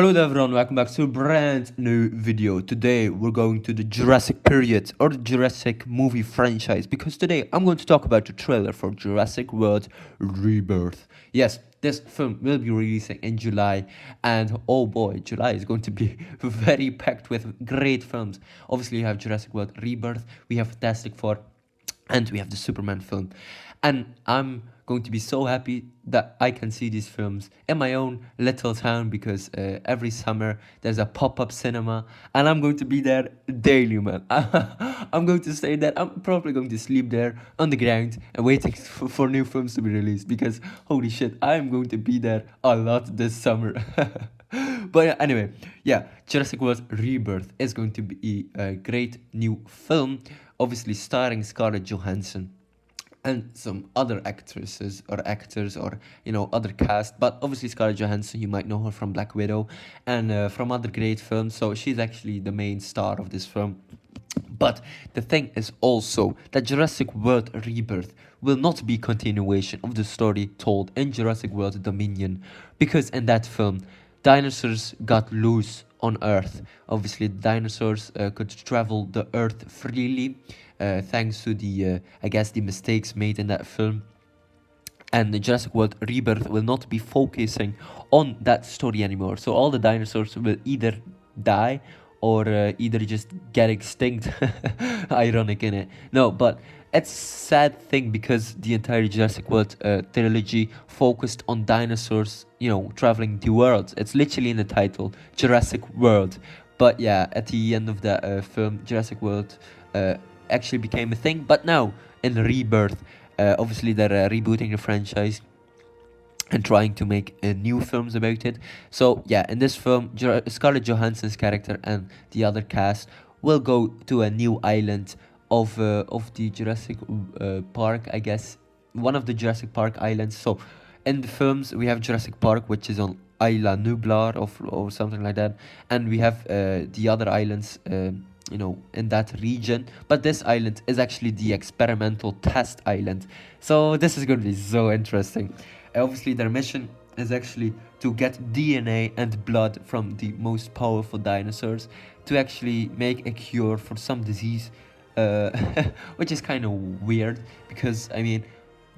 Hello there everyone, welcome back to a brand new video. Today we're going to the Jurassic period or the Jurassic movie franchise because today I'm going to talk about the trailer for Jurassic World Rebirth. Yes, this film will be releasing in July, and oh boy, July is going to be very packed with great films. Obviously you have Jurassic World Rebirth, we have Fantastic Four, and we have the Superman film. And I'm going to be so happy that I can see these films in my own little town because every summer there's a pop-up cinema and I'm going to be there daily, man. I'm going to stay there. I'm probably going to sleep there on the ground and waiting for new films to be released because holy shit, I'm going to be there a lot this summer. But yeah, anyway, yeah, Jurassic World Rebirth is going to be a great new film, obviously starring Scarlett Johansson and some other actresses or actors or other cast, but obviously Scarlett Johansson, you might know her from Black Widow and from other great films, so she's actually the main star of this film. But the thing is also that Jurassic World Rebirth will not be continuation of the story told in Jurassic World Dominion, because in that film dinosaurs got loose on Earth. Obviously dinosaurs could travel the Earth freely, thanks to the I guess the mistakes made in that film. And the Jurassic World Rebirth will not be focusing on that story anymore. So all the dinosaurs will either die or either just get extinct. Ironic, innit? No, but it's sad thing because the entire Jurassic World trilogy focused on dinosaurs, traveling the world. It's literally in the title, Jurassic World. But yeah, at the end of the film, Jurassic World actually became a thing. But now, in Rebirth, obviously they're rebooting the franchise and trying to make new films about it. So yeah, in this film, Scarlett Johansson's character and the other cast will go to a new island of the Jurassic Park, I guess, one of the Jurassic Park islands. So in the films, we have Jurassic Park, which is on Isla Nublar or something like that, and we have the other islands. In that region, but this island is actually the experimental test island. So this is going to be so interesting. Obviously, their mission is actually to get DNA and blood from the most powerful dinosaurs to actually make a cure for some disease, uh, which is kind of weird because, I mean,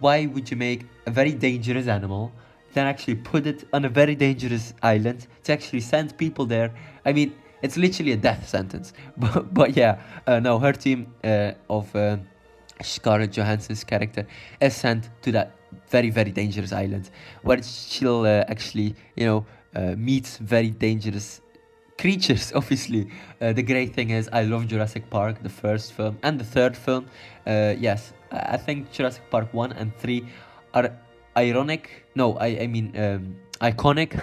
why would you make a very dangerous animal, then actually put it on a very dangerous island to actually send people there? I mean, it's literally a death sentence. But yeah, no, her team of Scarlett Johansson's character is sent to that very, very dangerous island where she'll actually, meet very dangerous creatures. Obviously, the great thing is I love Jurassic Park, the first film and the third film. Yes, I think Jurassic Park 1 and 3 are ironic. No, I mean iconic.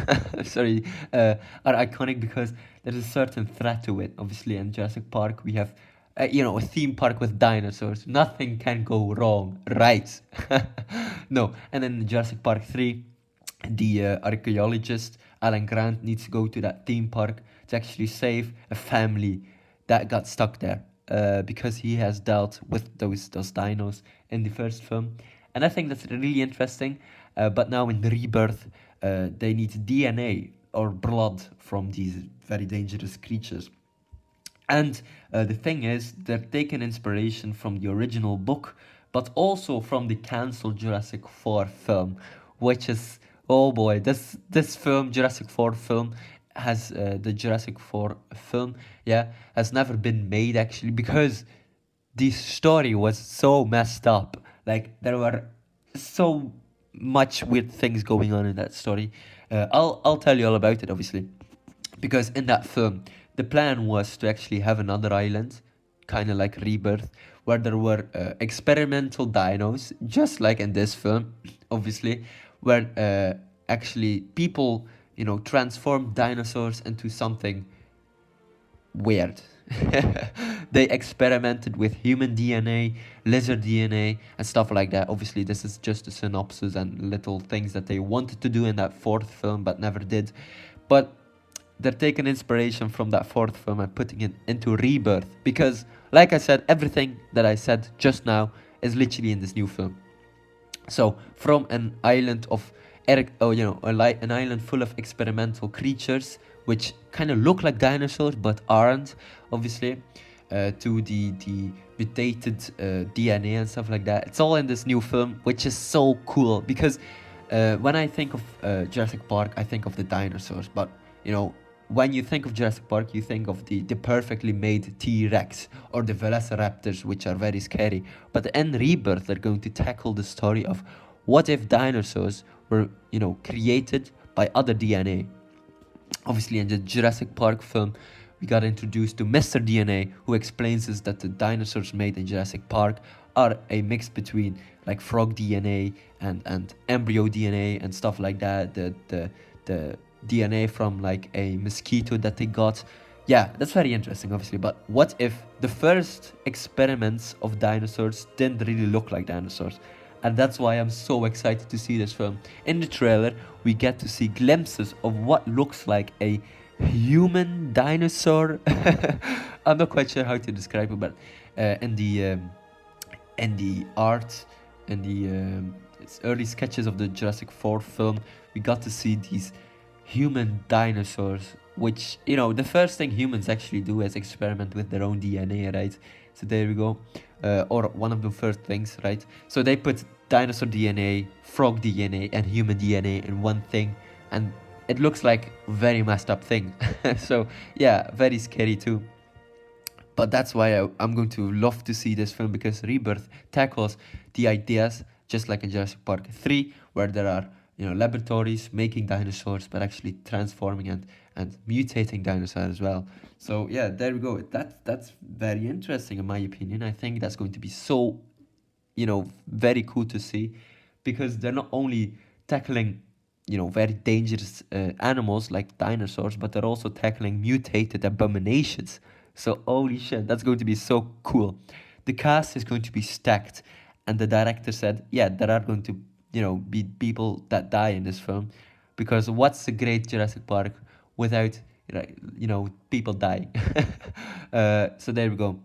Sorry, are iconic because there's a certain threat to it. Obviously, in Jurassic Park, we have a theme park with dinosaurs. Nothing can go wrong, right? No, and then Jurassic Park 3, the archaeologist Alan Grant needs to go to that theme park to actually save a family that got stuck there because he has dealt with those dinos in the first film, and I think that's really interesting. But now in the Rebirth, they need DNA or blood from these very dangerous creatures. And the thing is, they're taking inspiration from the original book, but also from the cancelled Jurassic 4 film, which is, oh boy, this film, Jurassic 4 film, has the Jurassic 4 film, yeah, has never been made actually because the story was so messed up. Like there were so much weird things going on in that story. I'll tell you all about it, obviously, because in that film the plan was to actually have another island, kind of like Rebirth, where there were experimental dinos, just like in this film, obviously, where actually people, transformed dinosaurs into something weird. They experimented with human DNA, lizard DNA, and stuff like that. Obviously, this is just a synopsis and little things that they wanted to do in that fourth film but never did. But they're taking inspiration from that fourth film and putting it into Rebirth because, like I said, everything that I said just now is literally in this new film. So from an island of an island full of experimental creatures which kind of look like dinosaurs but aren't, obviously, to the mutated DNA and stuff like that. It's all in this new film, which is so cool because when I think of Jurassic Park, I think of the dinosaurs, but you know, when you think of Jurassic Park, you think of the perfectly made T-Rex or the Velociraptors, which are very scary. But in Rebirth, they're going to tackle the story of what if dinosaurs were, you know, created by other DNA. Obviously, in the Jurassic Park film, we got introduced to Mr. DNA, who explains us that the dinosaurs made in Jurassic Park are a mix between like frog DNA and embryo DNA and stuff like that. The DNA from like a mosquito that they got. Yeah, that's very interesting, obviously. But what if the first experiments of dinosaurs didn't really look like dinosaurs? And that's why I'm so excited to see this film. In the trailer, we get to see glimpses of what looks like a human dinosaur. I'm not quite sure how to describe it, but in the art and the early sketches of the Jurassic 4 film, we got to see these human dinosaurs, which, you know, the first thing humans actually do is experiment with their own DNA, right? So there we go. Or one of the first things, right? So they put dinosaur DNA, frog DNA, and human DNA in one thing, and it looks like very messed up thing. So yeah, very scary too. But that's why I'm going to love to see this film, because Rebirth tackles the ideas just like in Jurassic Park 3, where there are, you know, laboratories making dinosaurs, but actually transforming and mutating dinosaurs as well. So yeah, there we go. That's very interesting in my opinion. I think that's going to be so, you know, very cool to see, because they're not only tackling, you know, very dangerous animals like dinosaurs, but they're also tackling mutated abominations. So holy shit, that's going to be so cool. The cast is going to be stacked, and the director said, yeah, there are going to, you know, be people that die in this film, because what's a great Jurassic Park without, you know, people dying? So there we go.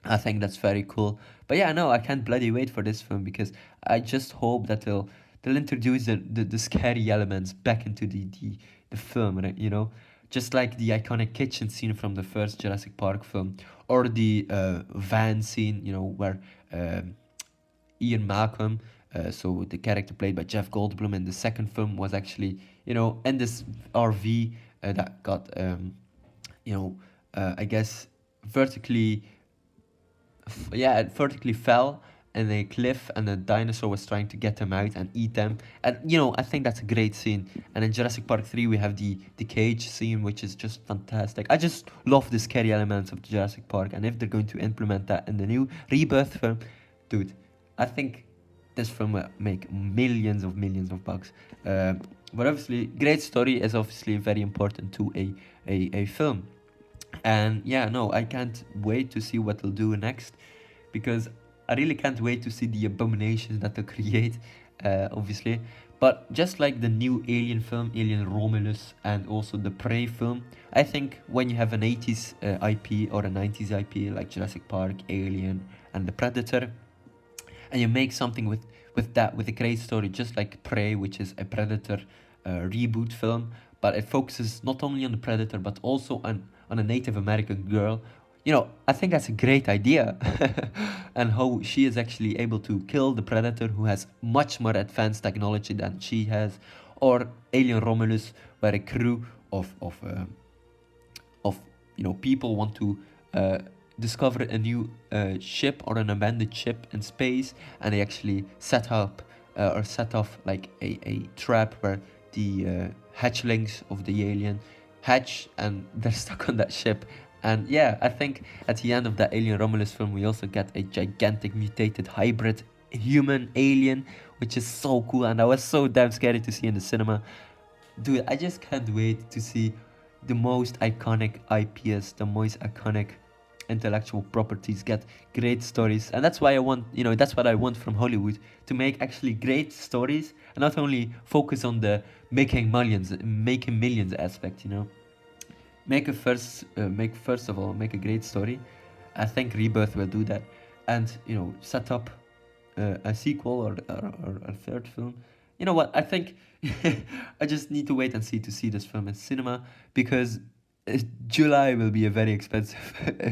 I think that's very cool. But yeah, no, I can't bloody wait for this film, because I just hope that they'll introduce the scary elements back into the film, right? You know, just like the iconic kitchen scene from the first Jurassic Park film, or the van scene, you know, where Ian Malcolm, so the character played by Jeff Goldblum in the second film, was actually, you know, in this RV that got, you know, I guess vertically, yeah, it vertically fell in a cliff, and the dinosaur was trying to get them out and eat them. And you know, I think that's a great scene. And in Jurassic Park 3, we have the cage scene, which is just fantastic. I just love the scary elements of Jurassic Park, and if they're going to implement that in the new Rebirth film, dude, I think this film will make millions of bucks. But obviously, great story is obviously very important to a film. And yeah, no, I can't wait to see what they'll do next, because I really can't wait to see the abominations that they'll create, obviously. But just like the new Alien film, Alien Romulus, and also the Prey film, I think when you have an 80s IP or a 90s IP like Jurassic Park, Alien, and the Predator, and you make something with a great story, just like Prey, which is a Predator reboot film, but it focuses not only on the Predator but also on a Native American girl. You know, I think that's a great idea. And how she is actually able to kill the Predator, who has much more advanced technology than she has. Or Alien Romulus, where a crew of you know, people want to discover a new ship or an abandoned ship in space, and they actually set up or set off like a trap where the hatchlings of the alien hatch, and they're stuck on that ship. And yeah, I think at the end of that Alien Romulus film, we also get a gigantic mutated hybrid human alien, which is so cool, and I was so damn scary to see in the cinema. Dude, I just can't wait to see the most iconic IPs, the most iconic intellectual properties get great stories. And that's why I want, you know, that's what I want from Hollywood, to make actually great stories, and not only focus on the making millions aspect, you know. Make first of all, make a great story. I think Rebirth will do that, and you know, set up a sequel or a third film, you know what? I think I just need to wait and see to see this film in cinema because July will be a very expensive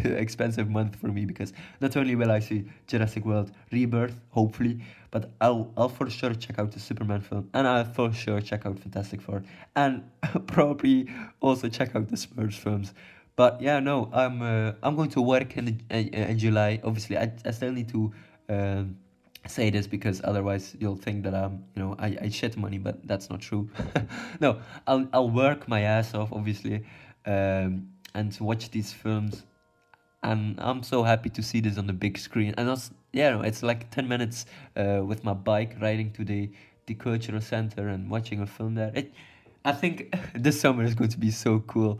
expensive month for me because not only will I see Jurassic World Rebirth, hopefully, but I'll for sure check out the Superman film and I'll for sure check out Fantastic Four and probably also check out the Smurfs films. But yeah, no, I'm going to work in July. Obviously, I still need to um, say this because otherwise you'll think that I shit money, but that's not true. No, I'll work my ass off, obviously, and to watch these films, and I'm so happy to see this on the big screen. And also, yeah, no, it's like 10 minutes with my bike riding to the cultural center and watching a film there. I think this summer is going to be so cool.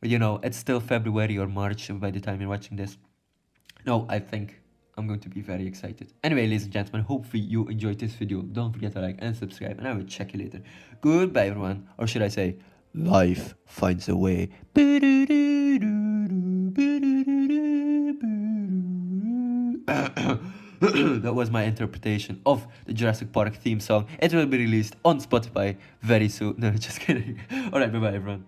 It's still February or March by the time you're watching this. No, I think I'm going to be very excited. Anyway, ladies and gentlemen, hopefully you enjoyed this video. Don't forget to like and subscribe, and I will check you later. Goodbye, everyone. Or should I say, life finds a way. That was my interpretation of the Jurassic Park theme song. It will be released on Spotify very soon. No, just kidding. Alright, bye bye, everyone.